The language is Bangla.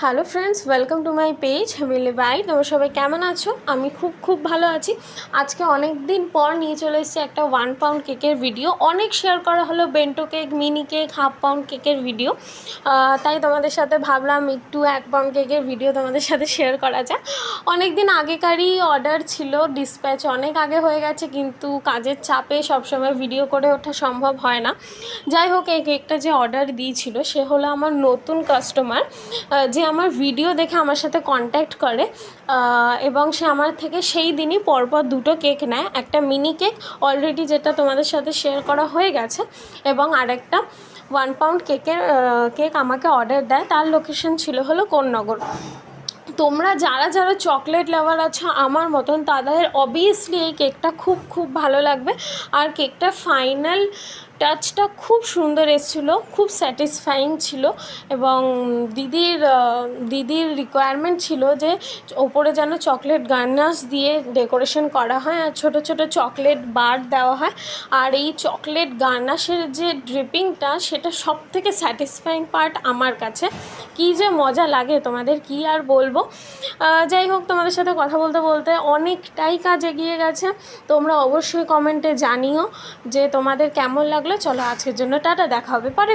Hello friends, welcome to my page মিলি বাই। তোমরা সবাই কেমন আছো? আমি খুব ভালো আছি। আজকে অনেক দিন পর নিয়ে চলে এসেছি একটা 1 পাউন্ড কেকের ভিডিও। অনেক শেয়ার করা হলো bento cake, mini cake, 1/2 pound কেকের ভিডিও। তাই তোমাদের সাথে ভাবলাম একটু 1 পাউন্ড কেকের ভিডিও তোমাদের সাথে শেয়ার করা যাক। অনেক দিন আগেকারই অর্ডার ছিল, ডিসপ্যাচ অনেক আগে হয়ে গেছে, কিন্তু কাজের চাপে সবসময় ভিডিও করে ওঠা সম্ভব হয় না। যাই হোক, এই কেকটা যে অর্ডার দিয়েছিল সে হলো আমার নতুন কাস্টমার, যে আমার ভিডিও দেখে আমার সাথে কন্ট্যাক্ট করে এবং সে আমার থেকে সেই দিনই পরপর 2টো কেক নেয়। একটা মিনি কেক অলরেডি, যেটা তোমাদের সাথে শেয়ার করা হয়ে গেছে, এবং আরেকটা 1 পাউন্ড কেক আমাকে অর্ডার দেয়। তার লোকেশন ছিল হলো কোন্নগর। তোমরা যারা যারা চকলেট লাভার আছো আমার মতন, তাদের অবভিয়াসলি এই কেকটা খুব ভালো লাগবে। আর কেকটার ফাইনাল টাচটা খুব সুন্দর এসেছিলো, খুব স্যাটিসফাইং ছিল। এবং দিদির রিকোয়ারমেন্ট ছিল যে ওপরে যেন চকলেট গার্নাশ দিয়ে ডেকোরেশন করা হয় আর ছোটো ছোটো চকলেট বার দেওয়া হয়। আর এই চকলেট গার্নাশের যে ড্রিপিংটা, সেটা সব থেকে স্যাটিসফাইং পার্ট আমার কাছে। কী যে মজা লাগে তোমাদের কী আর বলবো। যাই হোক, তোমাদের সাথে কথা বলতে বলতে অনেকটাই কাজ এগিয়ে গেছে। তোমরা অবশ্যই কমেন্টে জানিও যে তোমাদের কেমন লাগলো। চলো, আজকের জন্য টাটা, দেখা হবে পরে।